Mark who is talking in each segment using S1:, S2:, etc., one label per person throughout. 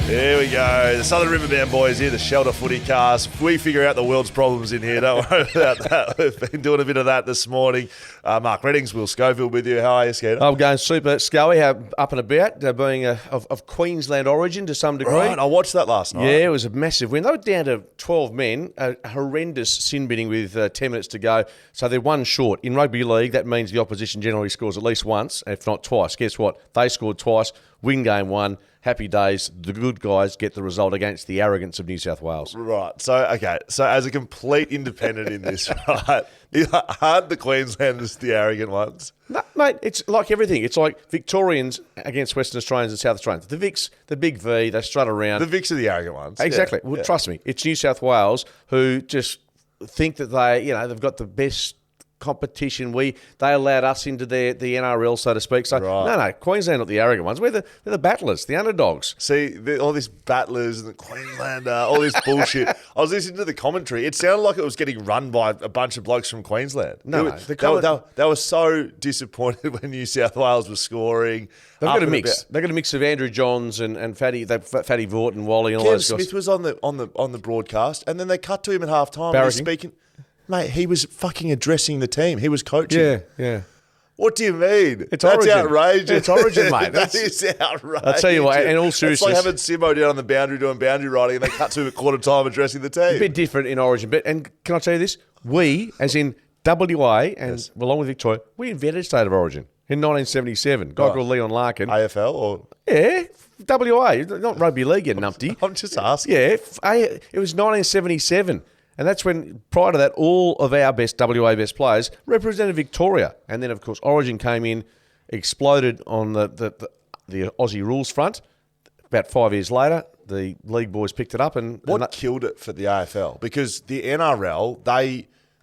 S1: There we go. The Southern Riverband boys here, the Shelter FootyCast. We figure out the world's problems in here. Don't worry about that. We've been doing a bit of that this morning. Mark Reddings, Will Schofield with you. How are you, Skeets?
S2: I'm going super scully, up and about, being of Queensland origin to some degree.
S1: Right, I watched that last night.
S2: Yeah, it was a massive win. They were down to 12 men, a horrendous sin binning with 10 minutes to go. So they're one short. In rugby league, that means the opposition generally scores at least once, if not twice. Guess what? They scored twice, win game one. Happy days. The good guys get the result against the arrogance of New South Wales.
S1: Right. So as a complete independent in this, right, aren't the Queenslanders the arrogant ones?
S2: No, mate, it's like everything. It's like Victorians against Western Australians and South Australians. The Vics, the big V, they strut around.
S1: The Vics are the arrogant ones.
S2: Exactly. Yeah. Well, trust me, it's New South Wales who just think that they've got the best competition. They allowed us into the NRL, so to speak. So right. No, Queensland are not the arrogant ones. They're the battlers, the underdogs.
S1: See, all these battlers and the Queenslander, all this bullshit. I was listening to the commentary. It sounded like it was getting run by a bunch of blokes from Queensland.
S2: No,
S1: they were so disappointed when New South Wales was scoring.
S2: They've got a mix. They've got a mix of Andrew Johns and Fatty Vaught and Wally and all those guys.
S1: Smith was on the broadcast, and then they cut to him at half time.
S2: Barracking.
S1: He's speaking. Mate, he was fucking addressing the team. He was coaching.
S2: Yeah.
S1: What do you mean?
S2: That's
S1: Origin. Outrageous.
S2: It's Origin, mate.
S1: That is outrageous.
S2: I'll tell you what, in all seriousness.
S1: It's like having Simo down on the boundary doing boundary riding and they cut to him at quarter time addressing the team.
S2: A bit different in Origin. And can I tell you this? We, as in WA and along with Victoria, we invented State of Origin in 1977. Guy called Leon Larkin.
S1: AFL or?
S2: Yeah, WA. Not rugby league, you numpty.
S1: I'm just asking.
S2: Yeah, it was 1977. And that's when, prior to that, all of our WA best players represented Victoria. And then, of course, Origin came in, exploded on the Aussie rules front. About 5 years later, the league boys picked it up.
S1: What killed it for the AFL? Because the NRL,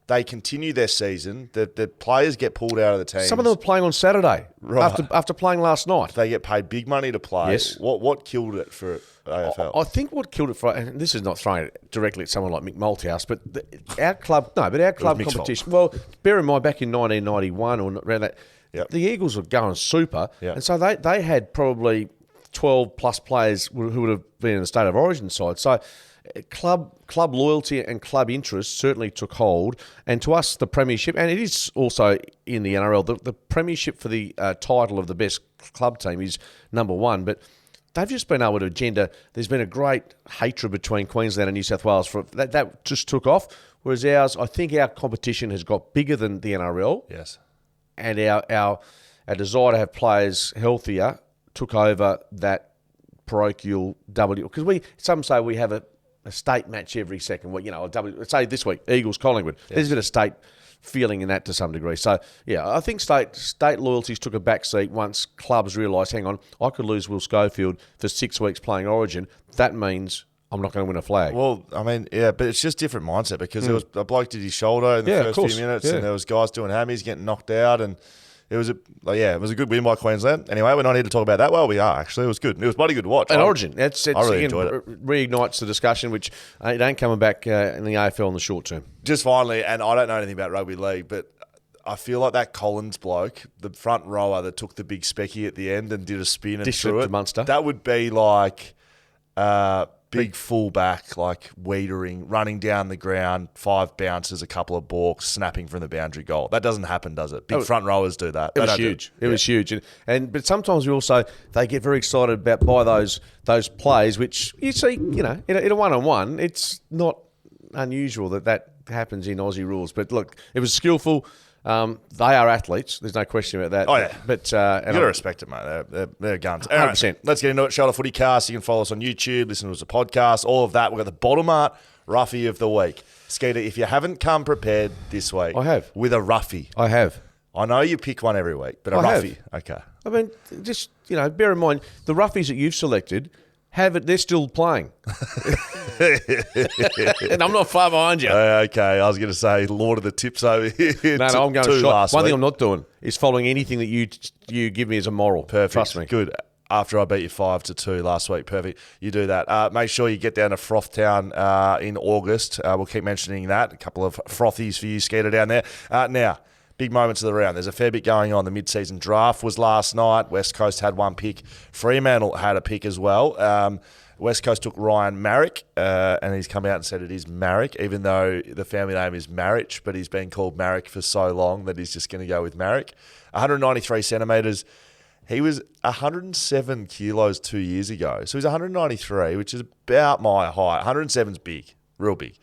S1: they continue their season. The players get pulled out of the team.
S2: Some of them are playing on Saturday after playing last night.
S1: They get paid big money to play.
S2: Yes.
S1: What killed it for AFL?
S2: I think what killed it for, and this is not throwing it directly at someone like Mick Malthouse, but our club competition. Well, bear in mind back in 1991 or around that, the Eagles were going super, and so they had probably 12 plus players who would have been in the State of Origin side. So club loyalty and club interest certainly took hold, and to us the premiership, and it is also in the NRL, the premiership for the title of the best club team is number one, but they've just been able to agenda. There's been a great hatred between Queensland and New South Wales for that just took off. Whereas ours, I think our competition has got bigger than the NRL.
S1: Yes,
S2: and our desire to have players healthier took over that parochial W. Because some say we have a state match every second week. Say this week Eagles Collingwood. Yes. There's been a state feeling in that to some degree. So, I think state loyalties took a back seat once clubs realised, hang on, I could lose Will Schofield for 6 weeks playing Origin. That means I'm not going to win a flag.
S1: Well, I mean, but it's just different mindset because there was a bloke did his shoulder in the first few minutes and there was guys doing hammies, getting knocked out, and it was a good win by Queensland. Anyway, we're not here to talk about that. Well, we are, actually. It was good. It was bloody good to watch.
S2: And Origin. I really
S1: enjoyed it.
S2: Reignites the discussion, which it ain't coming back in the AFL in the short term.
S1: Just finally, and I don't know anything about rugby league, but I feel like that Collins bloke, the front rower that took the big specky at the end and did a spin and threw it,
S2: Munster.
S1: That would be like big fullback, like weedering, running down the ground, 5 bounces, a couple of balks, snapping from the boundary goal. That doesn't happen, does it? Big front rowers do that.
S2: It was huge. It was huge. But sometimes they get very excited by those plays, which you see, in a one-on-one, it's not unusual that happens in Aussie rules. But look, it was skillful. They are athletes. There's no question about that.
S1: Oh, yeah.
S2: But
S1: you got to respect it, mate. They're guns.
S2: 100%.
S1: Right, let's get into it. Shelter FootyCast. You can follow us on YouTube, listen to us a podcast, all of that. We've got the bottom art roughie of the week. Skeeter, if you haven't come prepared this week.
S2: I have.
S1: With a roughie.
S2: I have.
S1: I know you pick one every week, but a roughie. Okay.
S2: I mean, just, bear in mind, the roughies that you've selected, they're still playing. And I'm not far behind you.
S1: Okay, I was going to say Lord of the Tips over here.
S2: No, I'm going to shot. One thing I'm not doing is following anything that you give me as a moral.
S1: Perfect.
S2: Trust me.
S1: Good. After I beat you 5-2 last week. Perfect. You do that. Make sure you get down to Frothtown in August. We'll keep mentioning that. A couple of frothies for you, Skeeter, down there. Now, big moments of the round. There's a fair bit going on. The mid-season draft was last night. West Coast had one pick. Fremantle had a pick as well. West Coast took Ryan Marrick, and he's come out and said it is Marrick, even though the family name is Marriage, but he's been called Marrick for so long that he's just going to go with Marrick. 193 centimetres. He was 107 kilos 2 years ago. So he's 193, which is about my height. 107's big, real big.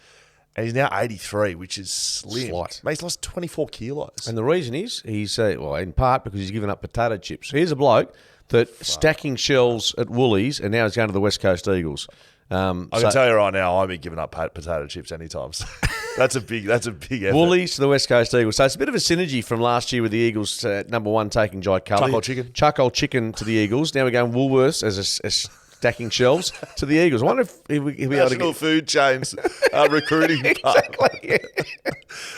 S1: And he's now 83, which is slim.
S2: Slight.
S1: Mate, he's lost 24 kilos.
S2: And the reason is, he's in part because he's given up potato chips. Here's a bloke that stacking shelves at Woolies, and now he's going to the West Coast Eagles.
S1: I can tell you right now, I'll be giving up potato chips anytime. So that's a big effort.
S2: Woolies to the West Coast Eagles. So it's a bit of a synergy from last year with the Eagles, number one taking Jai Cully. Chuck-old chicken to the Eagles. Now we're going Woolworths as stacking shelves to the Eagles. I wonder if he'll be able to
S1: National food chains recruiting.
S2: Exactly. Yeah.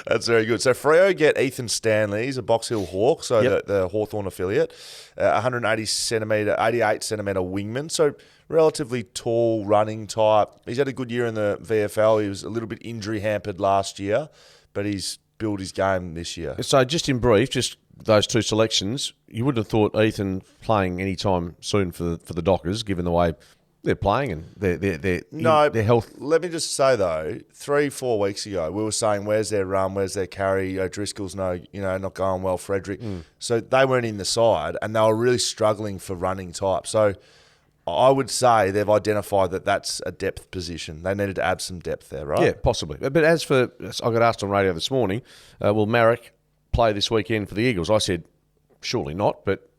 S1: That's very good. So Freo get Ethan Stanley. He's a Box Hill Hawk, so the Hawthorn affiliate. 180 centimetre, 88 centimetre wingman. So relatively tall running type. He's had a good year in the VFL. He was a little bit injury hampered last year, but he's built his game this year.
S2: So just in brief, just those two selections, you wouldn't have thought Ethan playing any time soon for the Dockers, given the way they're playing and their health.
S1: Let me just say though, 3-4 weeks ago, we were saying, "Where's their run? Where's their carry?" Driscoll's not going well. Frederick, so they weren't in the side, and they were really struggling for running type. So I would say they've identified that that's a depth position. They needed to add some depth there, right?
S2: Yeah, possibly. But as for, I got asked on radio this morning, will Marrick play this weekend for the Eagles? I said, surely not. But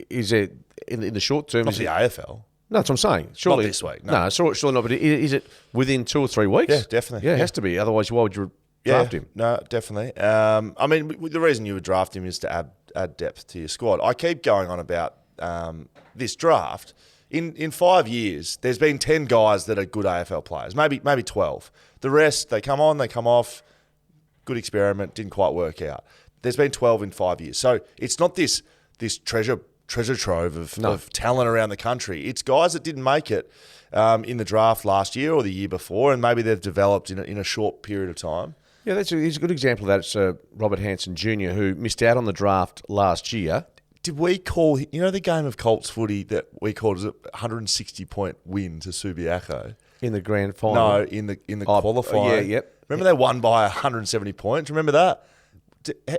S2: is it in the short term?
S1: Not the AFL.
S2: No, that's what I'm saying. Surely
S1: not this week. No,
S2: surely not. But is it within 2 or 3 weeks?
S1: Yeah, definitely.
S2: Yeah, it has to be. Otherwise, why would you draft him?
S1: No, definitely. I mean, the reason you would draft him is to add depth to your squad. I keep going on about this draft. In 5 years, there's been 10 guys that are good AFL players, maybe 12. The rest, they come on, they come off. Good experiment, didn't quite work out. There's been 12 in 5 years. So it's not this treasure trove of talent around the country. It's guys that didn't make it in the draft last year or the year before, and maybe they've developed in a short period of time.
S2: Yeah, he's a good example of that. It's Robert Hanson Jr., who missed out on the draft last year.
S1: Did we call, the game of Colts footy that we called as a 160-point win to Subiaco?
S2: In the grand final?
S1: No, in the qualifying.
S2: Yeah, yep.
S1: Remember they won by 170 points? Remember that?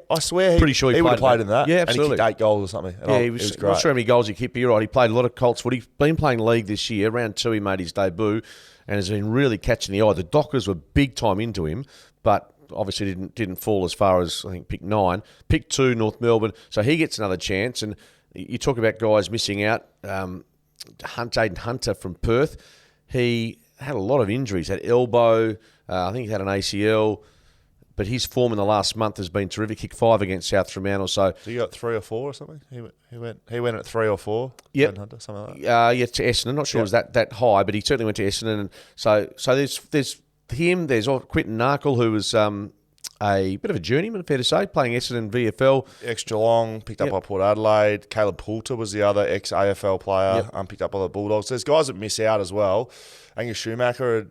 S1: I swear
S2: Pretty sure he
S1: would have played in that.
S2: Yeah, absolutely.
S1: And he kicked 8 goals or something.
S2: He was great. Not sure how many goals he kicked, but you're right. He played a lot of Colts footy. He's been playing league this year. Round 2 he made his debut and has been really catching the eye. The Dockers were big time into him, but obviously didn't fall as far as, I think, pick 9. Pick 2, North Melbourne. So he gets another chance. And you talk about guys missing out. Jaden Hunter from Perth, he had a lot of injuries. Had elbow. I think he had an ACL. But his form in the last month has been terrific. Kicked 5 against South Fremantle. So
S1: he got 3 or 4 or something. He went at 3 or 4.
S2: Yep.
S1: Hunter, something like that.
S2: Yeah, to Essendon. Not sure it was that high, but he certainly went to Essendon. And so there's him. There's Quinton Narkle, who was a bit of a journeyman, fair to say, playing Essendon VFL.
S1: Ex-Geelong, picked up by Port Adelaide. Caleb Poulter was the other ex-AFL player, picked up by the Bulldogs. There's guys that miss out as well. Angus Schumacher,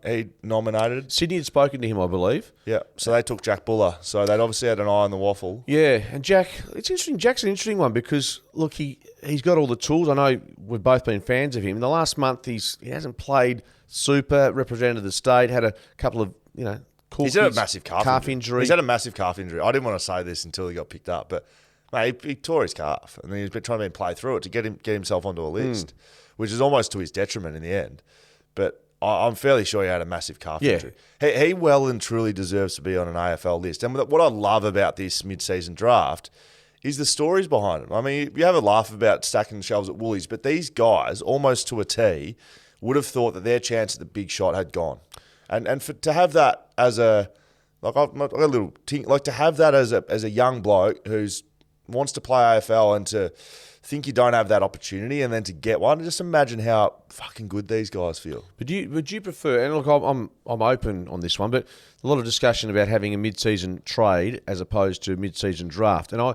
S1: he nominated.
S2: Sydney had spoken to him, I believe.
S1: Yeah, so they took Jack Buller. So they'd obviously had an eye on the waffle.
S2: Yeah, and Jack, it's interesting. Jack's an interesting one because, look, he's got all the tools. I know we've both been fans of him. In the last month, he hasn't played super, represented the state, had a couple of, cool
S1: He's had a massive calf
S2: injury.
S1: He's had a massive calf injury. I didn't want to say this until he got picked up, but mate, he tore his calf, and then he's been trying to play through it to get himself onto a list, which is almost to his detriment in the end. But I'm fairly sure he had a massive calf injury. He well and truly deserves to be on an AFL list. And what I love about this mid-season draft is the stories behind him. I mean, you have a laugh about stacking shelves at Woolies, but these guys, almost to a T, would have thought that their chance at the big shot had gone. And to have that as a to have that as a young bloke who's wants to play AFL and to think you don't have that opportunity and then to get one, just imagine how fucking good these guys feel.
S2: But would you prefer? And look, I'm open on this one, but a lot of discussion about having a mid-season trade as opposed to a mid-season draft, and I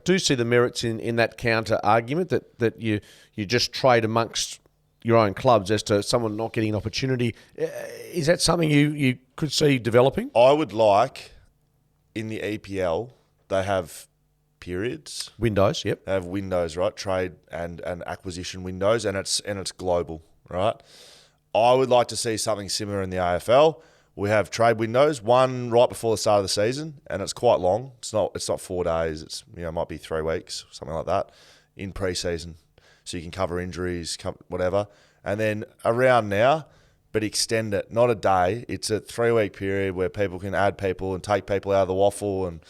S2: do see the merits in that counter argument that you just trade amongst your own clubs as to someone not getting an opportunity. Is that something you could see developing?
S1: I would like, in the EPL, they have periods.
S2: Windows, yep.
S1: They have windows, right? Trade and acquisition windows, and it's global. right? I would like to see something similar in the AFL. We have trade windows, one right before the start of the season, and it's quite long. It's not 4 days. It's it might be 3 weeks, something like that, in pre-season, so you can cover injuries, whatever. And then around now, but extend it, not a day. It's a 3-week period where people can add people and take people out of the waffle, and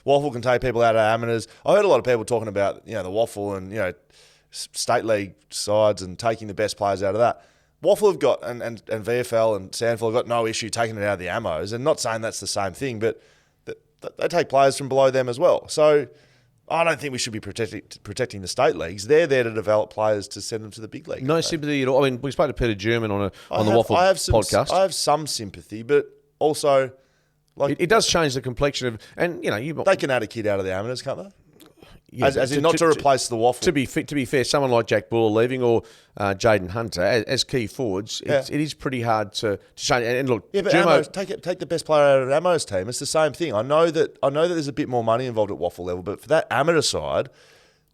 S1: waffle can take people out of amateurs. I heard a lot of people talking about the waffle and state league sides and taking the best players out of that. Waffle have got, and VFL and Sandford have got no issue taking it out of the ammos, and not saying that's the same thing, but they take players from below them as well. So I don't think we should be protecting the state leagues. They're there to develop players to send them to the big league.
S2: No sympathy at all. I mean, we spoke to Peter German on the Waffle podcast.
S1: I have some sympathy, but also
S2: it does change the complexion of, and
S1: they can add a kid out of the amateurs, can't they?
S2: Yeah,
S1: as in not to replace the waffle.
S2: To be fair, someone like Jack Buller leaving or Jaden Hunter as key forwards, it is pretty hard to change. And look,
S1: but Ammos, take the best player out of Ammo's team. It's the same thing. I know that there's a bit more money involved at waffle level, but for that amateur side,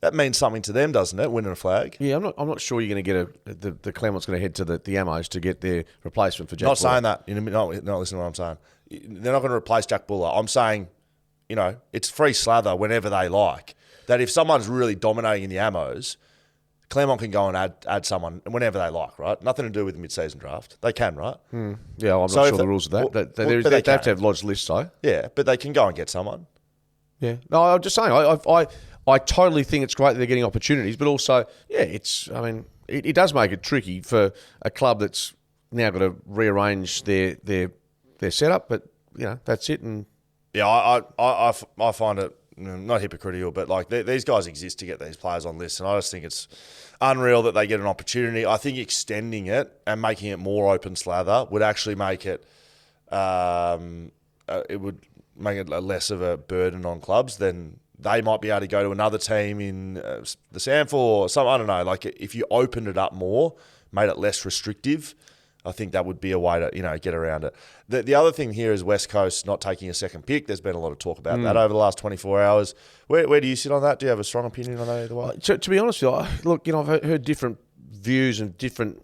S1: that means something to them, doesn't it? Winning a flag.
S2: Yeah, I'm not sure you're going to get the Claremont going to head to the Ammos to get their replacement for Jack.
S1: Not
S2: Buller.
S1: saying that. Not listen to what I'm saying. They're not going to replace Jack Buller. I'm saying, it's free slather whenever they like. That if someone's really dominating in the ammos, Claremont can go and add someone whenever they like, right? Nothing to do with the mid-season draft. They can, right?
S2: Yeah, I'm not sure the rules of that. They have to have lodged lists, though.
S1: Yeah, but they can go and get someone.
S2: Yeah. No, I'm just saying, I totally think it's great that they're getting opportunities, but also, it does make it tricky for a club that's now got to rearrange their setup, but, that's it. And
S1: yeah, I find it not hypocritical, but these guys exist to get these players on lists, and I just think it's unreal that they get an opportunity. I think extending it and making it more open slather would actually make it less of a burden on clubs. Then they might be able to go to another team in the Sandford or something. I don't know. If you opened it up more, made it less restrictive, I think that would be a way to get around it. The other thing here is West Coast not taking a second pick. There's been a lot of talk about that over the last 24 hours. Where do you sit on that? Do you have a strong opinion on that either way?
S2: To be honest with you, look, I've heard different views and different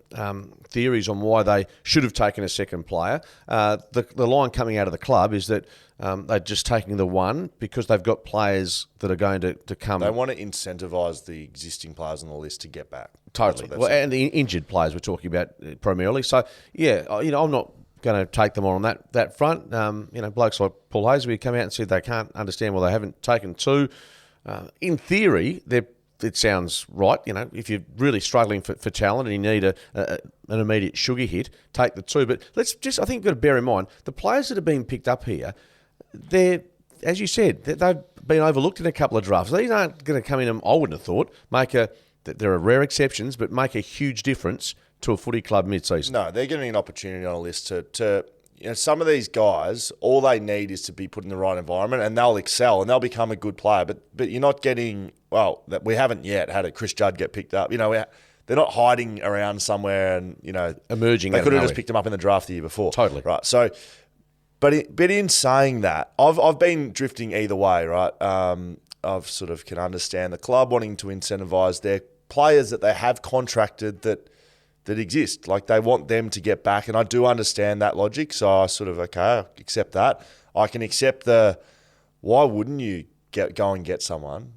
S2: theories on why they should have taken a second player. The line coming out of the club is that they're just taking the one because they've got players that are going to come.
S1: They want to incentivise the existing players on the list to get back.
S2: Totally. Well, and the injured players we're talking about primarily. So, yeah, I'm not going to take them on that front. Blokes like Paul Hasleby come out and said they can't understand why they haven't taken two. In theory, it sounds right. If you're really struggling for talent and you need an immediate sugar hit, take the two. But I think you've got to bear in mind, the players that are being picked up here, as you said, they've been overlooked in a couple of drafts. These aren't going to come in and, I wouldn't have thought, there are rare exceptions, but make a huge difference to a footy club mid-season.
S1: No, they're getting an opportunity on a list to some of these guys, all they need is to be put in the right environment and they'll excel and they'll become a good player. But you're not getting, that we haven't yet had a Chris Judd get picked up. They're not hiding around somewhere and,
S2: emerging.
S1: They could have just picked him up in the draft the year before.
S2: Totally.
S1: Right. So, but in saying that, I've been drifting either way, right? I've sort of can understand the club wanting to incentivise their players that they have contracted that exist. They want them to get back, and I do understand that logic. So I sort of, I accept that. I can accept why wouldn't you go and get someone?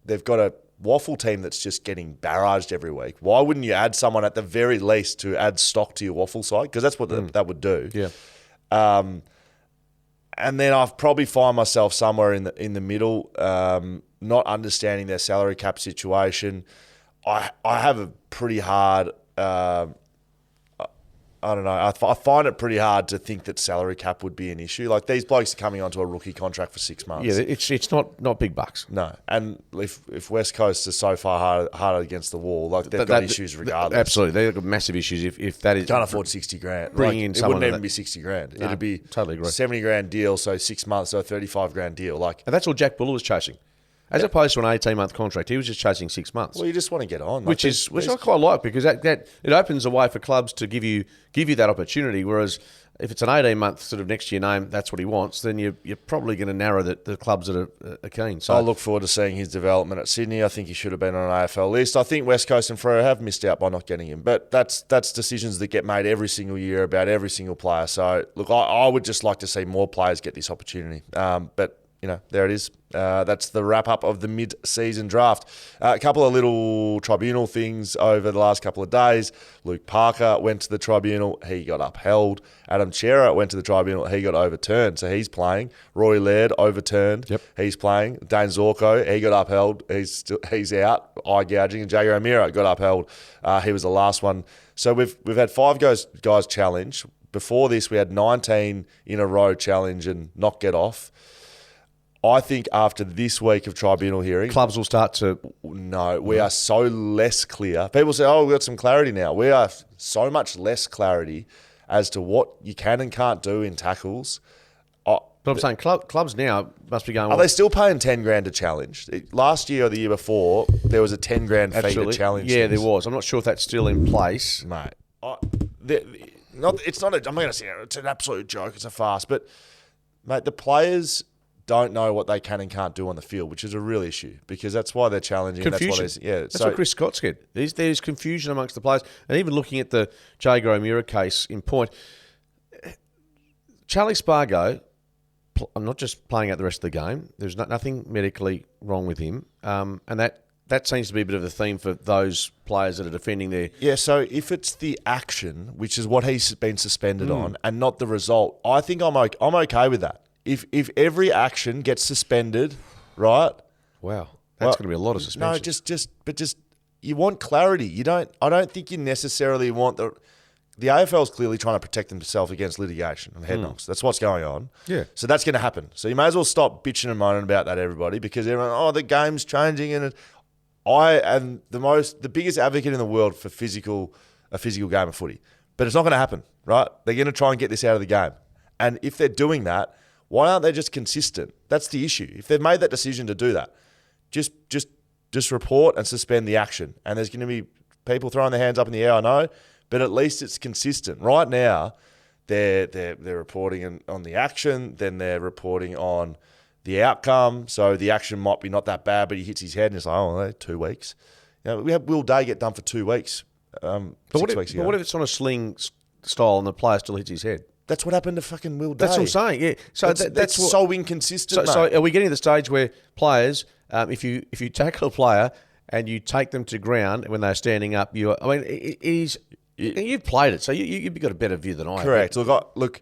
S1: They've got a waffle team that's just getting barraged every week. Why wouldn't you add someone at the very least to add stock to your waffle side? Because that's what that would do.
S2: Yeah.
S1: And then I've probably find myself somewhere in the middle, not understanding their salary cap situation. I have a pretty hard. I don't know. I find it pretty hard to think that salary cap would be an issue. These blokes are coming onto a rookie contract for 6 months.
S2: Yeah, it's not big bucks.
S1: No, and if West Coast is so far harder against the wall, they've got issues regardless.
S2: Absolutely, they've got massive issues. If that is
S1: can't afford $60,000,
S2: bringing in
S1: it
S2: someone
S1: wouldn't even be $60,000.
S2: No,
S1: It'd be
S2: totally agree.
S1: $70,000 deal, so 6 months, so a $35,000 deal.
S2: And that's all Jack Buller was chasing. As opposed to an 18-month contract, he was just chasing 6 months.
S1: Well, you just want to get on,
S2: which I quite like because that it opens a way for clubs to give you that opportunity. Whereas if it's an 18-month sort of next year name, that's what he wants, then you're probably going to narrow the clubs that are keen. So
S1: I look forward to seeing his development at Sydney. I think he should have been on an AFL list. I think West Coast and Freo have missed out by not getting him. But that's decisions that get made every single year about every single player. So, look, I would just like to see more players get this opportunity. But there it is. That's the wrap-up of the mid-season draft. A couple of little Tribunal things over the last couple of days. Luke Parker went to the Tribunal. He got upheld. Adam Chera went to the Tribunal. He got overturned, so he's playing. Roy Laird overturned. Yep. He's playing. Dane Zorko, he got upheld. He's out, eye gouging. And Jager O'Meara got upheld. He was the last one. So we've had 5 guys challenge. Before this, we had 19 in a row challenge and not get off. I think after this week of tribunal hearings...
S2: Clubs will start to...
S1: No, we are so less clear. People say, we've got some clarity now. We are so much less clarity as to what you can and can't do in tackles.
S2: But I'm saying clubs now must be going...
S1: Are they still paying $10,000 to challenge? Last year or the year before, there was a $10,000 fee to challenge.
S2: Yeah, there was. I'm not sure if that's still in place.
S1: Mate, I'm not going to say it's an absolute joke. It's a farce. But, mate, the players... don't know what they can and can't do on the field, which is a real issue because that's why they're challenging.
S2: Confusion. That's what Chris Scott said. There's confusion amongst the players. And even looking at the Jager O'Meara case in point, Charlie Spargo, I'm not just playing out the rest of the game. There's nothing medically wrong with him. And that seems to be a bit of a theme for those players that are defending their...
S1: Yeah, so if it's the action, which is what he's been suspended on, and not the result, I think I'm okay with that. If every action gets suspended, right?
S2: Wow, that's going to be a lot of suspension.
S1: No, just you want clarity. I don't think you necessarily want the AFL is clearly trying to protect themselves against litigation and head knocks. That's what's going on.
S2: Yeah.
S1: So that's going to happen. So you may as well stop bitching and moaning about that, everybody, because everyone, the game's changing, and I am the biggest advocate in the world for a physical game of footy, but it's not going to happen, right? They're going to try and get this out of the game, and if they're doing that. Why aren't they just consistent? That's the issue. If they've made that decision to do that, just report and suspend the action. And there's going to be people throwing their hands up in the air, I know, but at least it's consistent. Right now, they're reporting on the action, then they're reporting on the outcome. So the action might be not that bad, but he hits his head and it's like, 2 weeks. We had Will Day get done for 2 weeks. 6 weeks ago.
S2: But what if it's on a sling style and the player still hits his head?
S1: That's what happened to fucking Will Day.
S2: That's what I'm saying, yeah. So that's
S1: so inconsistent, mate.
S2: So are we getting to the stage where players, if you tackle a player and you take them to ground when they're standing up, it is... You've played it, so you've got a better view than I have.
S1: Correct. Look,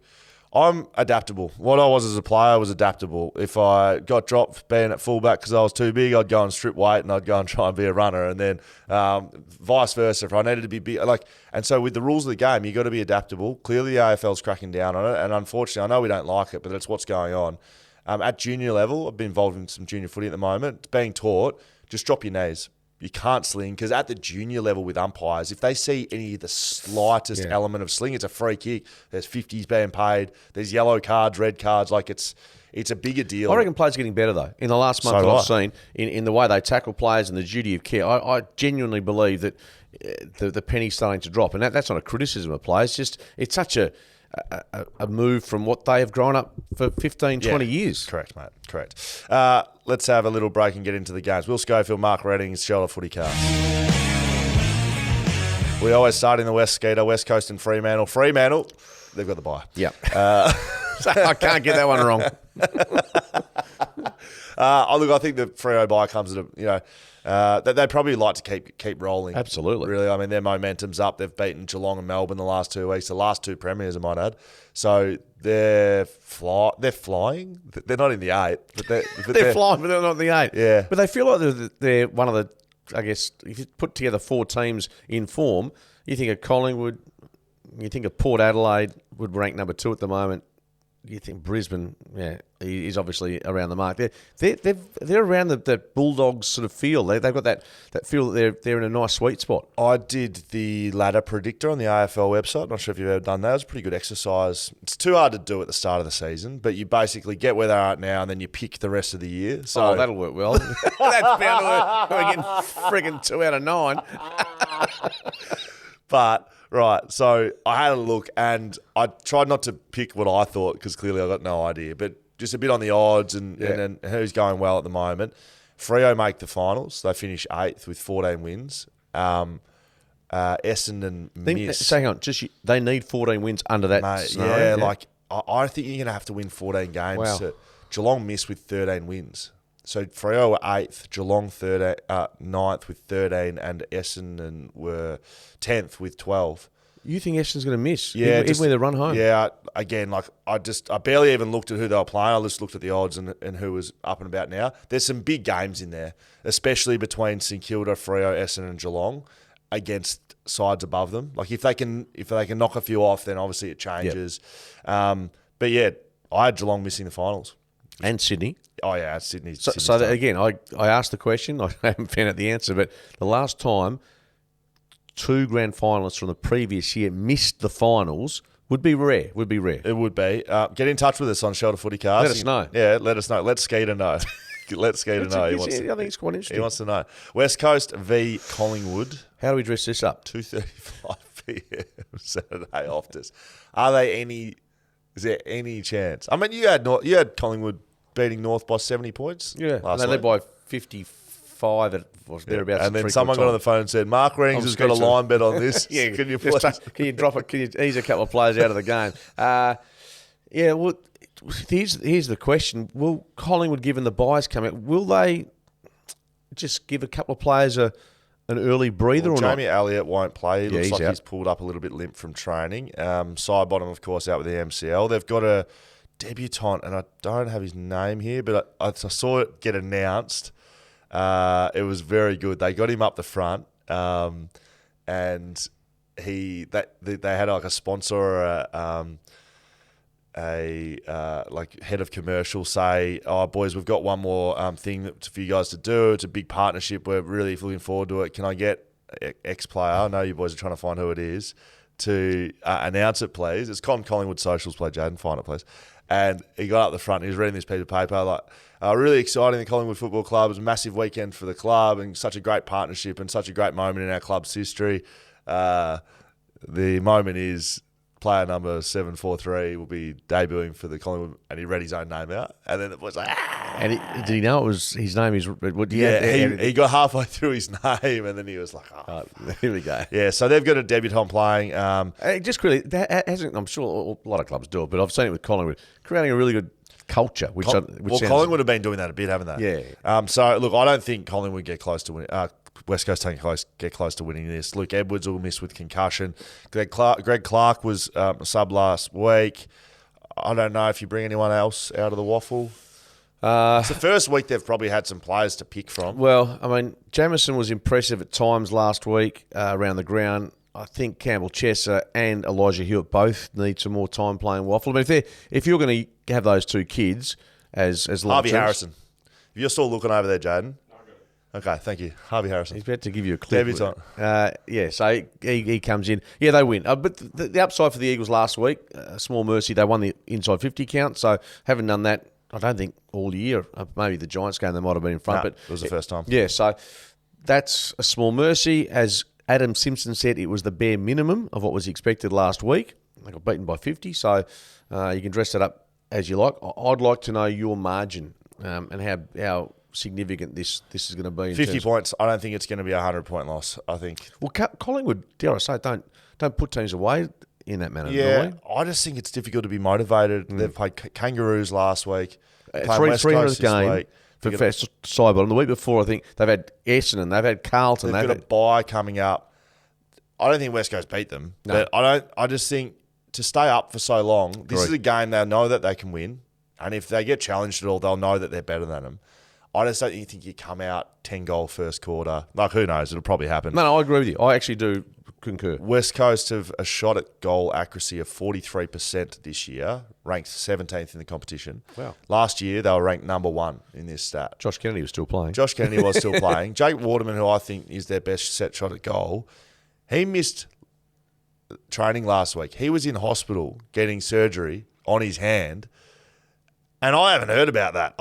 S1: I'm adaptable. What I was as a player was adaptable. If I got dropped being at fullback because I was too big, I'd go and strip weight and I'd go and try and be a runner. And then vice versa, if I needed to be big. And so with the rules of the game, you've got to be adaptable. Clearly the AFL's cracking down on it. And unfortunately, I know we don't like it, but that's what's going on. At junior level, I've been involved in some junior footy at the moment. It's being taught, just drop your knees. You can't sling because at the junior level with umpires, if they see any of the slightest element of sling, it's a free kick. There's 50s being paid. There's yellow cards, red cards. It's a bigger deal.
S2: I reckon players are getting better though. In the last month that I've seen, in the way they tackle players and the duty of care, I genuinely believe that the penny's starting to drop. And that's not a criticism of players. It's such a move from what they have grown up for 15, 20 years.
S1: Correct, mate. Correct. Let's have a little break and get into the games. Will Schofield, Mark Redding's Shelter FootyCast. We always start in the West, Skeeter, West Coast and Fremantle. Fremantle, they've got the bye.
S2: Yep. I can't get that one wrong.
S1: Look, I think the Freo bye comes at they'd probably like to keep rolling.
S2: Absolutely.
S1: Really, I mean, their momentum's up. They've beaten Geelong and Melbourne the last 2 weeks, the last 2 premiers, I might add. So they're flying. They're not in the 8. But
S2: they're flying, but they're not in the 8.
S1: Yeah.
S2: But they feel like they're one of the, I guess, if you put together 4 teams in form, you think of Collingwood, you think of Port Adelaide would rank number 2 at the moment. You think Brisbane, is obviously around the mark. They're around the Bulldogs sort of feel. They've got that feel that they're in a nice sweet spot.
S1: I did the ladder predictor on the AFL website. Not sure if you've ever done that. It was a pretty good exercise. It's too hard to do at the start of the season, but you basically get where they are at now and then you pick the rest of the year. So
S2: that'll work well. That's bound to work. We're getting friggin' 2 out of 9.
S1: But Right, so I had a look and I tried not to pick what I thought because clearly I got no idea, but just a bit on the odds and who's going well at the moment. Freo make the finals. They finish 8th with 14 wins. Essendon miss.
S2: Hang on, they need 14 wins under that scenario.
S1: Yeah, I think you're going to have to win 14 games.
S2: Wow.
S1: So Geelong miss with 13 wins. So Freo were 8th, Geelong 9th with 13, and Essendon were 10th with 12.
S2: You think Essendon's going to miss?
S1: Yeah,
S2: even with a run home.
S1: Yeah, again, I barely even looked at who they were playing. I just looked at the odds and who was up and about now. There's some big games in there, especially between St Kilda, Freo, Essendon, and Geelong against sides above them. Like if they can knock a few off, then obviously it changes. Yep. But yeah, I had Geelong missing the finals.
S2: And Sydney.
S1: Oh, yeah, Sydney.
S2: So again, I asked the question. I haven't found out the answer, but the last time 2 grand finalists from the previous year missed the finals would be rare.
S1: It would be. Get in touch with us on Shelter FootyCast.
S2: Let us know.
S1: Yeah, let us know. Let Skeeter know. Let Skeeter know.
S2: I think it's quite interesting.
S1: He wants to know. West Coast v Collingwood.
S2: How do we dress this up?
S1: 2:35 p.m. Saturday Optus. Is there any chance? I mean, you had Collingwood beating North by 70 points.
S2: Yeah, and they led by 55 at thereabouts.
S1: And then someone got on the phone and said, Mark Rings has got a line bet on this.
S2: Yeah,
S1: can you
S2: drop it? Can you ease a couple of players out of the game? Well, here's the question. Will Collingwood, given the buys come out, will they just give a couple of players an early breather or not?
S1: Jamie Elliott won't play. He looks like
S2: out.
S1: He's pulled up a little bit limp from training. Sidebottom, of course, out with the MCL. They've got a debutant, and I don't have his name here, but I saw it get announced. It was very good. They got him up the front, and they had like a sponsor or like head of commercial say, "Oh, boys, we've got one more thing for you guys to do. It's a big partnership. We're really looking forward to it. Can I get X player? I know you boys are trying to find who it is to announce it, please. It's Collingwood Socials play, Jaden. Find it, please." And he got up the front. He was reading this piece of paper, like really exciting. The Collingwood Football Club. It was a massive weekend for the club and such a great partnership and such a great moment in our club's history. The moment is player number 743 will be debuting for the Collingwood, and he read his own name out, and then it was like,
S2: And did he know it was his name?
S1: He got halfway through his name, and then he was like,
S2: here we go.
S1: Yeah, so they've got a debutant playing.
S2: Just quickly, that hasn't. I'm sure a lot of clubs do it, but I've seen it with Collingwood, creating a really good culture.
S1: Collingwood have been doing that a bit, haven't they?
S2: Yeah.
S1: So look, I don't think Collingwood get close to winning. West Coast get close to winning this. Luke Edwards will miss with concussion. Greg Clark was a sub last week. I don't know if you bring anyone else out of the waffle. It's the first week they've probably had some players to pick from.
S2: Well, I mean, Jamison was impressive at times last week around the ground. I think Campbell Chesser and Elijah Hewitt both need some more time playing waffle. I mean, if you're going to have those two kids as
S1: Harvey Harrison, if you're still looking over there, Jaden. Okay, thank you. Harvey Harrison.
S2: He's about to give you a clip.
S1: Debutant.
S2: So he comes in. Yeah, they win. But the upside for the Eagles last week, small mercy, they won the inside 50 count. So haven't done that, I don't think, all year. Maybe the Giants game, they might have been in front. But
S1: it was the first time.
S2: Yeah, so that's a small mercy. As Adam Simpson said, it was the bare minimum of what was expected last week. They got beaten by 50. So you can dress that up as you like. I'd like to know your margin and how significant this is going to be.
S1: 50 points. I don't think it's going to be a 100-point loss. I think.
S2: Well, Collingwood, dare I say, don't put teams away in that manner.
S1: Yeah, I just think it's difficult to be motivated. They've played Kangaroos last week.
S2: 300th game for Cyber. And the week before, I think they've had Essendon, they've had Carlton.
S1: They've got a bye coming up. I don't think West Coast beat them, but I just think to stay up for so long, this is a game they'll know that they can win, and if they get challenged at all, they'll know that they're better than them. I just don't think you come out 10-goal first quarter. Like, who knows? It'll probably happen.
S2: No, I agree with you. I actually do concur.
S1: West Coast have a shot at goal accuracy of 43% this year, ranked 17th in the competition.
S2: Wow.
S1: Last year, they were ranked number 1 in this stat.
S2: Josh Kennedy was still playing.
S1: Jake Waterman, who I think is their best set shot at goal, he missed training last week. He was in hospital getting surgery on his hand, and I haven't heard about that.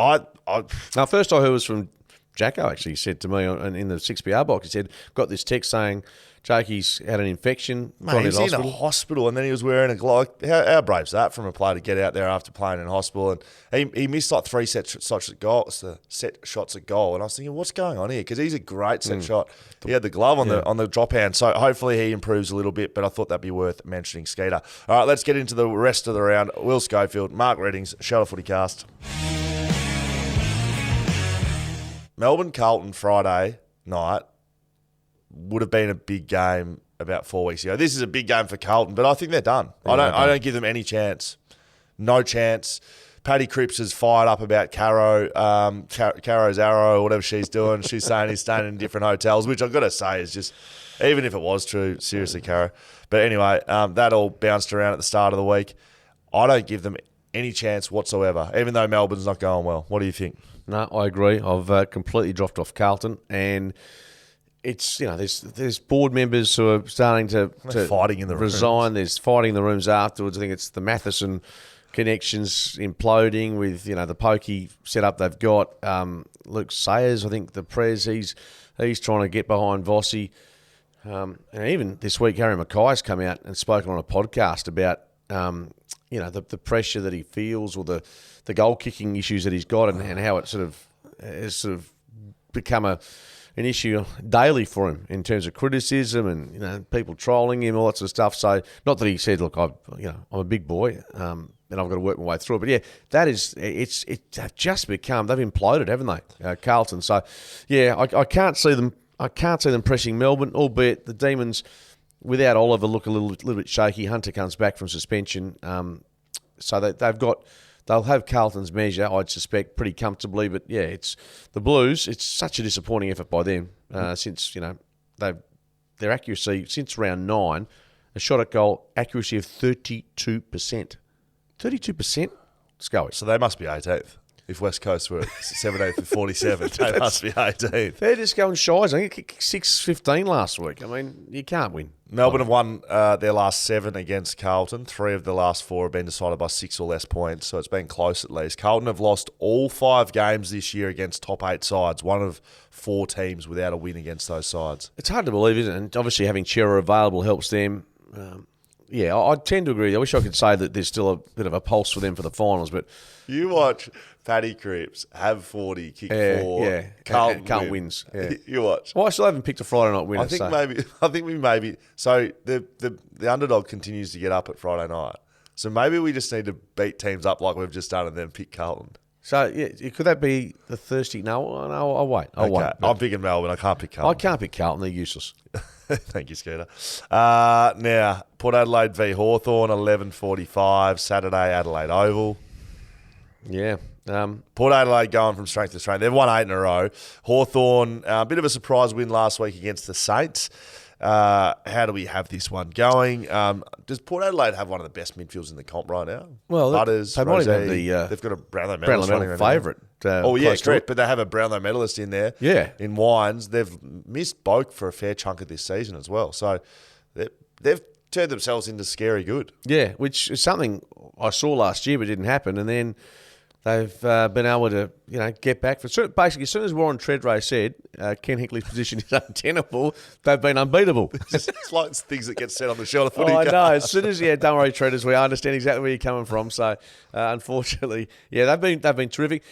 S2: Now, first I heard was from Jacko actually said to me in the 6PR box, he said, got this text saying Jakey's had an infection.
S1: Mate, he was in a hospital and then he was wearing a glove. How brave's that from a player to get out there after playing in hospital? And he missed like 3 set shots at goal. And I was thinking, what's going on here? Because he's a great set shot. He had the glove on the drop hand. So hopefully he improves a little bit, but I thought that'd be worth mentioning, Skeeter. All right, let's get into the rest of the round. Will Schofield, Mark Reddings, Shelter FootyCast. Melbourne Carlton Friday night would have been a big game about 4 weeks ago. This is a big game for Carlton, but I think they're done. I don't give them any chance. No chance. Paddy Cripps is fired up about Caro's arrow or whatever she's doing. She's saying he's staying in different hotels, which I've got to say is just, even if it was true, seriously, Caro. But anyway, that all bounced around at the start of the week. I don't give them any chance whatsoever, even though Melbourne's not going well. What do you think?
S2: No, I agree. I've completely dropped off Carlton, and it's, there's board members who are starting to
S1: fighting in the
S2: resign.
S1: Rooms.
S2: There's fighting in the rooms afterwards. I think it's the Matheson connections imploding with the pokey setup they've got. Luke Sayers, I think the Prez, he's trying to get behind Vossi. And even this week, Harry Mackay's come out and spoken on a podcast about the pressure that he feels, or the goal kicking issues that he's got, and how it has become an issue daily for him in terms of criticism and people trolling him, all that sort of stuff. So not that he said, look, I'm a big boy and I've got to work my way through it. But yeah, it's just become, they've imploded, haven't they, Carlton? So yeah, I can't see them. I can't see them pressing Melbourne, albeit the Demons, without Oliver, look a little bit shaky. Hunter comes back from suspension, so they'll have Carlton's measure, I'd suspect, pretty comfortably. But yeah, it's the Blues. It's such a disappointing effort by them since their accuracy since round 9, a shot at goal accuracy of 32%. 32%, Scully.
S1: So they must be 18th. If West Coast were 17th and 47, they must be 18th.
S2: They're just going shy. I think 6-15 last week. I mean, you can't win.
S1: Melbourne have won their last 7 against Carlton. 3 of the last 4 have been decided by 6 or less points, so it's been close at least. Carlton have lost all 5 games this year against top 8 sides, one of 4 teams without a win against those sides.
S2: It's hard to believe, isn't it? And obviously having Chera available helps them. Yeah, I tend to agree. I wish I could say that there's still a bit of a pulse for them for the finals, but...
S1: You watch Paddy Cripps have 40, kick 4.
S2: Yeah, Carlton wins. Yeah.
S1: You watch.
S2: Well, I still haven't picked a Friday night winner.
S1: I think we maybe. So the underdog continues to get up at Friday night. So maybe we just need to beat teams up like we've just done and then pick Carlton.
S2: So yeah, could that be the Thursday? No, I'll wait. I'll wait.
S1: I'm picking Melbourne. I can't pick Carlton.
S2: I can't pick Carlton. They're useless.
S1: Thank you, Skeeter. Now, Port Adelaide v Hawthorn, 11:45, Saturday, Adelaide Oval.
S2: Yeah.
S1: Port Adelaide going from strength to strength. They've won 8 in a row. Hawthorn, a bit of a surprise win last week against the Saints. How do we have this one going? Does Port Adelaide have one of the best midfields in the comp right now?
S2: Well,
S1: Butters,
S2: they might have
S1: they've got a Brownlow medalist
S2: favourite.
S1: Correct. But they have a Brownlow medalist in there.
S2: Yeah.
S1: In Wines. They've missed Boak for a fair chunk of this season as well. So they've turned themselves into scary good.
S2: Yeah, which is something I saw last year but didn't happen. And then they've been able to, get back. Basically, as soon as Warren Treadray said Ken Hickley's position is untenable, they've been unbeatable.
S1: It's like things that get said on the show.
S2: I know. As soon as don't worry, Treaders, we understand exactly where you're coming from. So, unfortunately, yeah, they've been terrific.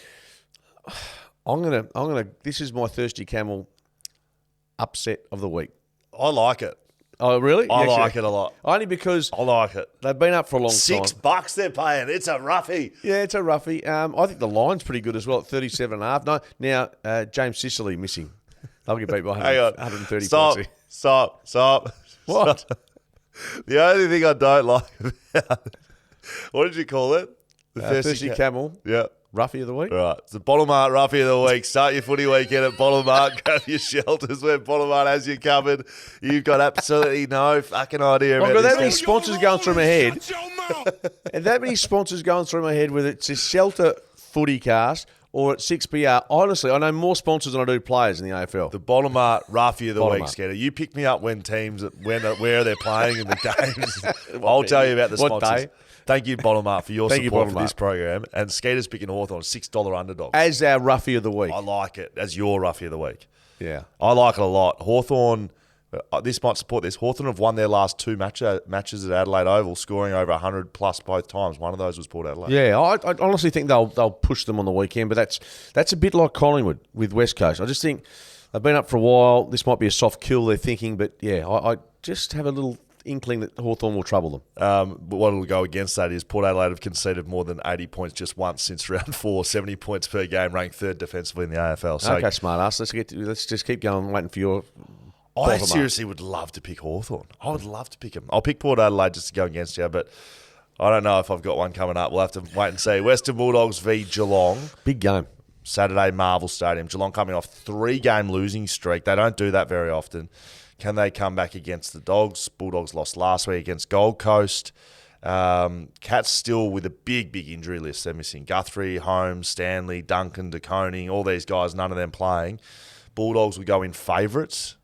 S2: I'm gonna. This is my Thirsty Camel upset of the week.
S1: I like it.
S2: Oh, really?
S1: I like it a lot.
S2: Only because
S1: I like it.
S2: They've been up for a long time.
S1: $6 they're paying. It's a roughie.
S2: Yeah, it's a roughie. I think the line's pretty good as well at 37.5. No, now James Sicily missing. They'll get beat by 130 points.
S1: Stop.
S2: What?
S1: Stop. The only thing I don't like about it, what did you call it?
S2: The Thirsty Camel.
S1: Yeah.
S2: Roughie of the week?
S1: Right. It's the Bottle Mart Roughie of the week. Start your footy weekend at Bottle Mart. Grab your shelters where Bottle Mart has you covered. You've got absolutely no fucking idea about
S2: I've got
S1: this.
S2: that many sponsors going through my head. And that many sponsors going through my head, whether it's a Shelter FootyCast or at 6BR. Honestly, I know more sponsors than I do players in the AFL.
S1: The bottom art roughie of the
S2: Bottom
S1: week,
S2: art.
S1: Skater. You pick me up when teams, where they're playing in the games. I'll tell you about the
S2: What
S1: sponsors.
S2: day?
S1: Thank you, Bottom Art, for your
S2: Thank you,
S1: support
S2: Bottom
S1: for this
S2: Art.
S1: program. And Skater's picking Hawthorn, $6 underdog.
S2: As our roughie of the week.
S1: I like it as your roughie of the week.
S2: Yeah.
S1: I like it a lot. Hawthorn, this might support this. Hawthorn have won their last two matches at Adelaide Oval, scoring over 100 plus both times. One of those was Port Adelaide.
S2: Yeah, I honestly think they'll push them on the weekend, but that's a bit like Collingwood with West Coast. I just think they've been up for a while. This might be a soft kill, they're thinking, but yeah, I just have a little inkling that Hawthorn will trouble them.
S1: But what will go against that is Port Adelaide have conceded more than 80 points just once since round 4, 70 points per game, ranked third defensively in the AFL. So
S2: okay, smart ass. Let's just keep going, waiting for your.
S1: I seriously would love to pick Hawthorn. I would love to pick them. I'll pick Port Adelaide just to go against you, but I don't know if I've got one coming up. We'll have to wait and see. Western Bulldogs v Geelong.
S2: Big game.
S1: Saturday, Marvel Stadium. Geelong coming off 3-game losing streak. They don't do that very often. Can they come back against the Dogs? Bulldogs lost last week against Gold Coast. Cats still with a big, big injury list. They're missing Guthrie, Holmes, Stanley, Duncan, DeConing, all these guys, none of them playing. Bulldogs will go in favourites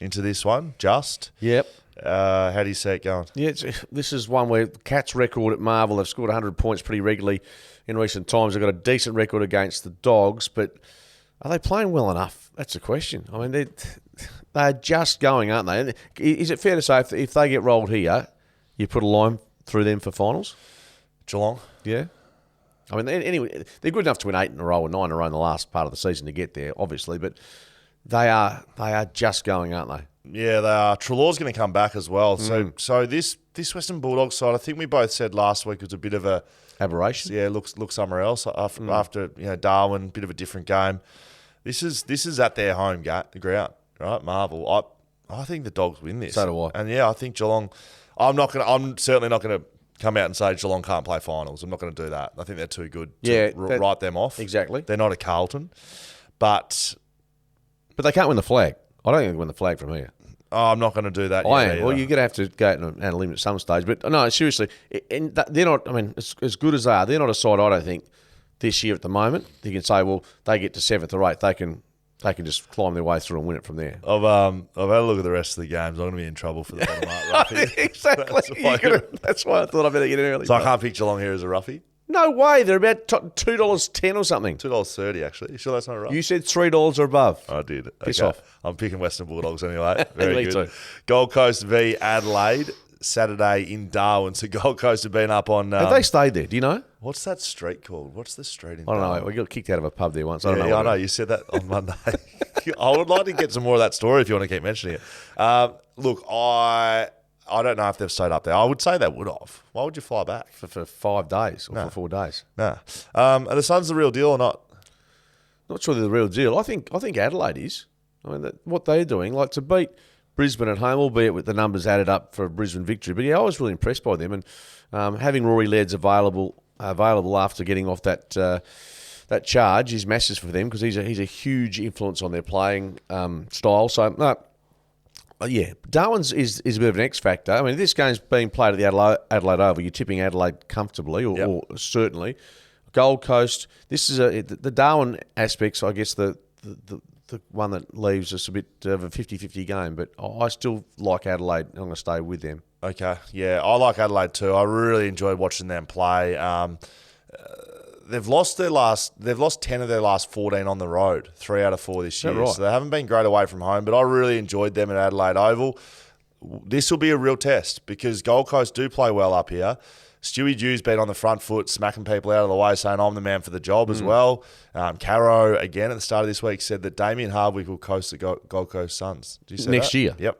S1: into this one, just.
S2: Yep.
S1: How do you see it going?
S2: Yeah, this is one where Cats' record at Marvel, they've scored 100 points pretty regularly in recent times. They've got a decent record against the Dogs, but are they playing well enough? That's the question. I mean, they're just going, aren't they? Is it fair to say if they get rolled here, you put a line through them for finals?
S1: Geelong?
S2: Yeah. I mean, anyway, they're good enough to win 8 in a row or 9 in a row in the last part of the season to get there, obviously, but they are just going, aren't they?
S1: Yeah, they are. Treloar's going to come back as well. So this Western Bulldogs side, I think we both said last week was a bit of a
S2: aberration.
S1: Yeah, look somewhere else after Darwin, bit of a different game. This is at their home ground, right? Marvel. I think the Dogs win this.
S2: So do I.
S1: And yeah, I think Geelong. I'm certainly not going to come out and say Geelong can't play finals. I'm not going to do that. I think they're too good to write them off.
S2: Exactly.
S1: They're not a Carlton, but
S2: they can't win the flag. I don't think they win the flag from here.
S1: Oh, I'm not going to do that.
S2: I am. Well, you're going to have to go out and limit at some stage. But no, seriously, and they're not. I mean, as good as they are, they're not a side. I don't think this year at the moment. You can say, well, they get to 7th or 8th, they can just climb their way through and win it from there.
S1: I've had a look at the rest of the games. I'm going to be in trouble for the bottom art roughie.
S2: Exactly. That's why I thought I better get in early.
S1: So I can't pick Geelong here as a roughie.
S2: No way. They're about $2.10 or something.
S1: $2.30 actually. You sure that's not right?
S2: You said $3 or above.
S1: I did.
S2: Piss off.
S1: I'm picking Western Bulldogs anyway. Very
S2: Me
S1: good.
S2: too.
S1: Gold Coast v Adelaide, Saturday in Darwin. So Gold Coast have been up on...
S2: have they stayed there? Do you know?
S1: What's that street called? What's the street in
S2: I don't
S1: Darwin?
S2: know. We got kicked out of a pub there once.
S1: I know. You said that on Monday. I would like to get some more of that story if you want to keep mentioning it. Look, I don't know if they've stayed up there. I would say they would have. Why would you fly back?
S2: For 5 days or for 4 days?
S1: No. Are the Suns the real deal or not?
S2: Not sure they're the real deal. I think Adelaide is. I mean, what they're doing, like to beat Brisbane at home, albeit with the numbers added up for a Brisbane victory. But yeah, I was really impressed by them. And having Rory Laird's available after getting off that charge is massive for them because he's a huge influence on their playing style. So yeah, Darwin's is a bit of an X factor. I mean, this game's being played at the Adelaide Oval. You're tipping Adelaide comfortably, or certainly. Gold Coast. This is the Darwin aspects. I guess the one that leaves us a bit of a 50-50 game. But I still like Adelaide. I'm going to stay with them.
S1: Okay, yeah, I like Adelaide too. I really enjoyed watching them play. They've lost 10 of their last 14 on the road, 3 out of 4 this year.
S2: Right?
S1: So they haven't been great away from home, but I really enjoyed them at Adelaide Oval. This will be a real test because Gold Coast do play well up here. Stewie Dew's been on the front foot, smacking people out of the way, saying I'm the man for the job as well. Caro, again, at the start of this week, said that Damien Hardwick will coach the Gold Coast Suns. Did you say
S2: next
S1: that?
S2: year?
S1: Yep.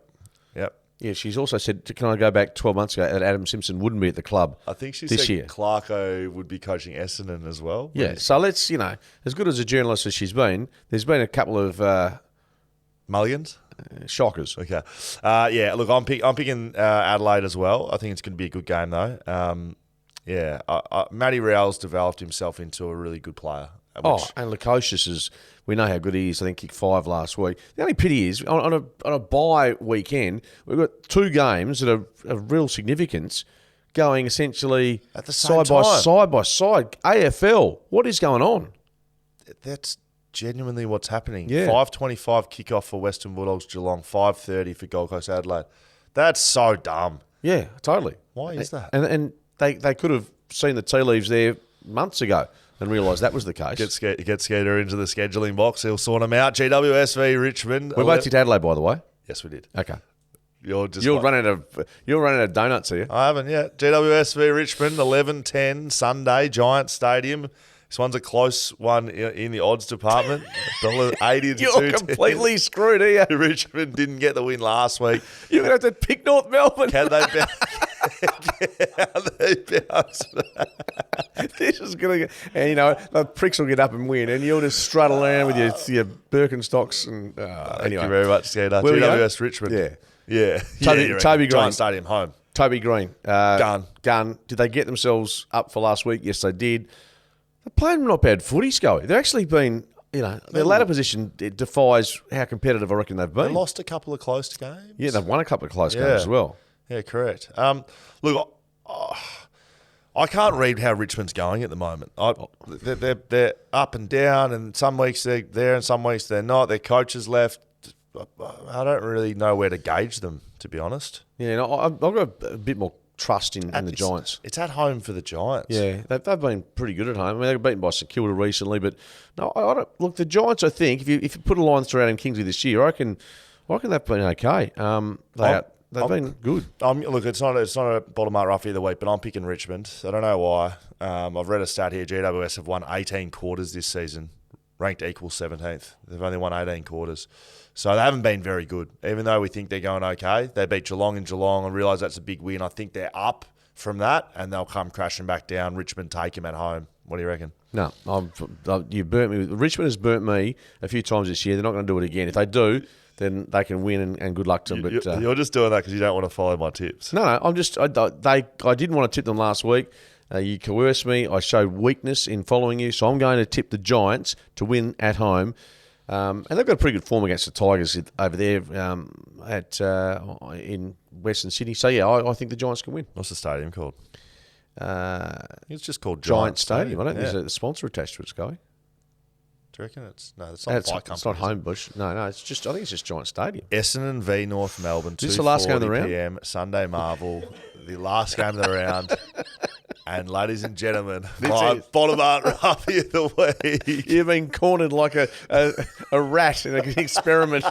S2: Yeah, she's also said, can I go back 12 months ago, that Adam Simpson wouldn't be at the club
S1: I think she
S2: this
S1: said
S2: year.
S1: Clarko would be coaching Essendon as well.
S2: Yeah, so let's, as good as a journalist as she's been, there's been a couple of...
S1: Mulligans?
S2: Shockers.
S1: Okay. Yeah, look, I'm picking Adelaide as well. I think it's going to be a good game, though. Matty Rowell's developed himself into a really good player.
S2: And Lukosius is... We know how good he is. I think kicked 5 last week. The only pity is, on a bye weekend, we've got 2 games that are of real significance going essentially
S1: at the same
S2: side by side. AFL, what is going on?
S1: That's genuinely what's happening.
S2: Yeah.
S1: 5:25 kickoff for Western Bulldogs Geelong, 5:30 for Gold Coast Adelaide. That's so dumb.
S2: Yeah, totally.
S1: Why is that?
S2: And they could have seen the tea leaves there months ago and realised that was the case.
S1: Get Skeeter into the scheduling box. He'll sort them out. GWS v Richmond.
S2: We both tipped Adelaide, by the way.
S1: Yes, we did.
S2: Okay.
S1: You're
S2: running out of donuts here.
S1: I haven't yet. GWS v Richmond, 11:10 Sunday, Giant Stadium. This one's a close one in the odds department. $1.80 to
S2: You're completely screwed, are you?
S1: Richmond didn't get the win last week.
S2: You're going to have to pick North Melbourne.
S1: Can they bounce?
S2: This is going to – and, the pricks will get up and win, and you'll just struttle around with your Birkenstocks. And
S1: Thank
S2: anyway.
S1: you very much, Skeeter. GWS Richmond.
S2: Yeah.
S1: Yeah.
S2: Toby Green.
S1: Giant Stadium, home.
S2: Toby Green.
S1: Gun.
S2: Did they get themselves up for last week? Yes, they did. They're playing not bad footy, Scully. They've actually been, their ladder position it defies how competitive I reckon they've been.
S1: They lost a couple of close games.
S2: Yeah, they've won a couple of close games as well.
S1: Yeah, correct. Look, I can't read how Richmond's going at the moment. They're up and down, and some weeks they're there and some weeks they're not. Their coach has left. I don't really know where to gauge them, to be honest.
S2: Yeah, I've got a bit more trust in the Giants.
S1: It's at home for the Giants.
S2: Yeah, they've been pretty good at home. I mean, they were beaten by St Kilda recently, but no, I don't. Look, the Giants. I think if you put a line through Adam Kingsley this year, I reckon they've been okay. They've been good.
S1: Look, it's not a bottom up roughie of the week, but I'm picking Richmond. I don't know why. I've read a stat here. GWS have won 18 quarters this season, ranked equal 17th. They've only won 18 quarters. So they haven't been very good, even though we think they're going okay. They beat Geelong in Geelong. I realise that's a big win. I think they're up from that, and they'll come crashing back down. Richmond take them at home. What do you reckon? No,
S2: you burnt me. Richmond has burnt me a few times this year. They're not going to do it again. If they do, then they can win, and good luck to them. But
S1: you're just doing that because you don't want to follow my tips.
S2: No, I'm just. I didn't want to tip them last week. You coerced me. I showed weakness in following you, so I'm going to tip the Giants to win at home. And they've got a pretty good form against the Tigers over there in Western Sydney. So, yeah, I think the Giants can win.
S1: What's the stadium called? It's just called
S2: Giant Stadium. I don't think there's a sponsor attached to it, Scully.
S1: Do you reckon it's... No, it's not a bike company.
S2: It's not Homebush. No, it's just... I think it's just Giant Stadium.
S1: Essendon v North Melbourne, 2:40
S2: Is this the last game of the round?
S1: PM, Sunday Marvel. The last game of the round. And ladies and gentlemen, my bottom art roughie of the week.
S2: You've been cornered like a rat in an experiment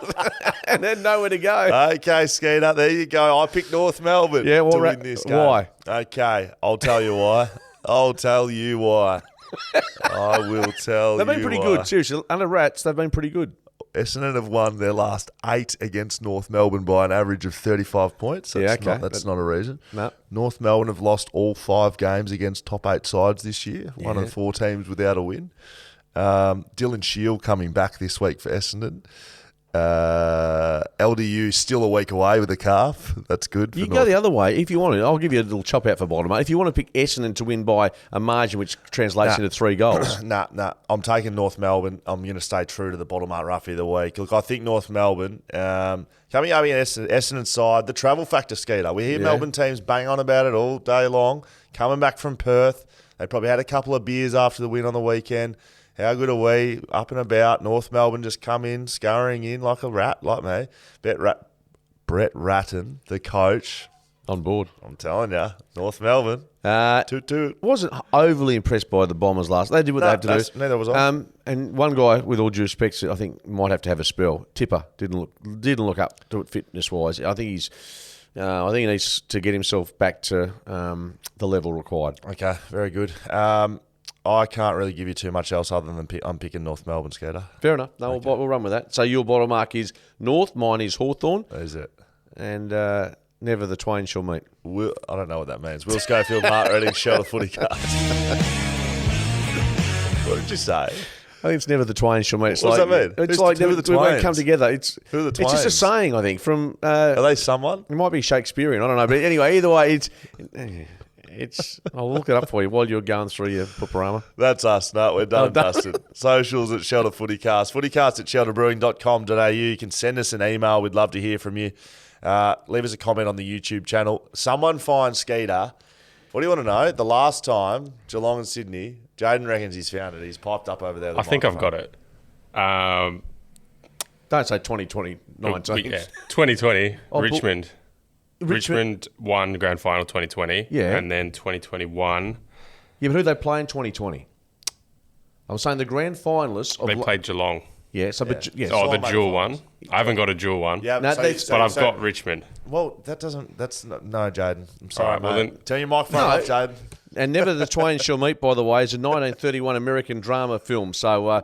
S2: and then nowhere to go.
S1: Okay, Skeeter, there you go. I picked North Melbourne to win this game.
S2: Why?
S1: Okay, I'll tell you why. I will tell you why.
S2: They've been pretty good, seriously. Under Rats, they've been pretty good.
S1: Essendon have won their last 8 against North Melbourne by an average of 35 points. That's not a reason.
S2: No.
S1: North Melbourne have lost all 5 games against top 8 sides this year. Yeah. 1 of 4 teams without a win. Dylan Shield coming back this week for Essendon. LDU still a week away with a calf. That's good.
S2: You can go the other way if you want to. I'll give you a little chop out for bottom. If you want to pick Essendon to win by a margin which translates into 3 goals.
S1: Nah. I'm taking North Melbourne. I'm going to stay true to the bottom art roughie of the week. Look, I think North Melbourne, coming up against Essendon's side, the travel factor, Skeeter. We hear Melbourne teams bang on about it all day long. Coming back from Perth. They probably had a couple of beers after the win on the weekend. How good are we? Up and about. North Melbourne just come in, scurrying in like a rat, like me. Brett Ratton, the coach.
S2: On board.
S1: I'm telling you. North Melbourne. Toot.
S2: Wasn't overly impressed by the Bombers last. They did what they had to do.
S1: Neither was I.
S2: And one guy, with all due respect, I think might have to have a spell. Tipper didn't look up to it fitness-wise. I think he needs to get himself back to the level required.
S1: Okay, very good. I can't really give you too much else other than I'm picking North Melbourne, Skater.
S2: Fair enough. No, okay. We'll run with that. So your bottom mark is North, mine is Hawthorn.
S1: That is it.
S2: And never the twain shall meet.
S1: I don't know what that means. Will Schofield, Mark Redding, show the FootyCast. What did you say?
S2: I think it's never the twain shall meet.
S1: What does that mean?
S2: It's like never the twain won't come together.
S1: Who are the twains?
S2: It's just a saying, I think. From
S1: are they someone?
S2: It might be Shakespearean. I don't know. But anyway, either way, I'll look it up for you while you're going through your Pooperama.
S1: That's us. No, we're done and dusted. Socials at Shelter FootyCast. FootyCast at shelterbrewing.com.au. You can send us an email. We'd love to hear from you. Leave us a comment on the YouTube channel. Someone find Skeeter. What do you want to know? The last time Geelong and Sydney Jaden reckons he's found it. He's piped up over there.
S3: I think I've got it.
S2: Don't say 2020, 19.
S3: 2020, Richmond. Richmond won grand final 2020.
S2: Yeah.
S3: And then 2021.
S2: Yeah, but who they play in 2020? I'm saying the grand finalists.
S3: They played Geelong.
S2: Yeah. So, but yes.
S3: Oh, the dual one. I haven't got a dual one.
S1: Yeah,
S2: No,
S1: but
S3: I've got Richmond.
S1: Well, that doesn't. That's no, Jaden. I'm sorry,
S3: All right, well
S1: mate.
S3: then-
S1: Turn your microphone off, Jaden.
S2: And Never the Twain Shall Meet, by the way, is a 1931 American drama film. So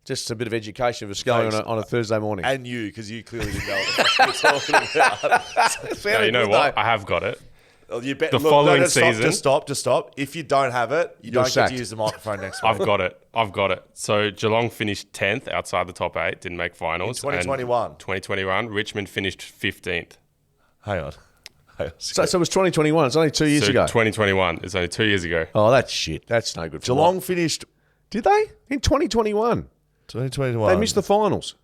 S2: just a bit of education for Scully on a Thursday morning.
S1: And you, because you clearly didn't know what you're talking about.
S3: No, you know what? I have got it.
S1: Well, you bet,
S3: The following season.
S1: Just stop. If you don't have it, you don't
S2: sacked.
S1: get to use the microphone next week.
S3: I've got it. So Geelong finished 10th outside the top 8, didn't make finals.
S1: In 2021.
S3: 2021, Richmond finished 15th.
S1: Hang on.
S2: So it was 2021. It's only 2 years ago.
S3: 2021. It's only 2 years ago.
S2: Oh, that's shit. That's no good for
S1: Geelong
S2: me.
S1: finished
S2: Did they? In 2021.
S1: 2021.
S2: They missed the finals.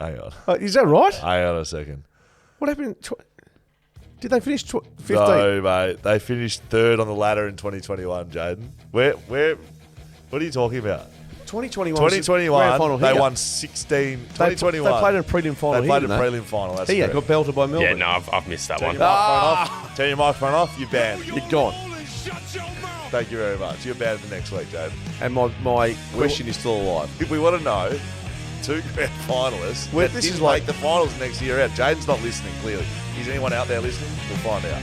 S1: Hang on.
S2: Is that right?
S1: Hang on a second.
S2: What happened? Did they finish 15th?
S1: No, mate. They finished third on the ladder in 2021, Jaden. Where? What are you talking about?
S2: 2021.
S1: 2021, they won 16. 2021.
S2: They played in a prelim final.
S1: They played in a prelim final. That's
S2: Yeah,
S1: correct.
S2: got belted by Melbourne.
S3: Yeah, no, I've missed that one.
S1: Turn your microphone off. You're banned.
S2: You're gone.
S1: Thank you very much. You're banned for next week, Jaden.
S2: And my question is still alive.
S1: If we want to know, 2 grand finalists.
S2: This is like
S1: the finals next year out. Jaden's not listening, clearly. Is anyone out there listening? We'll find out.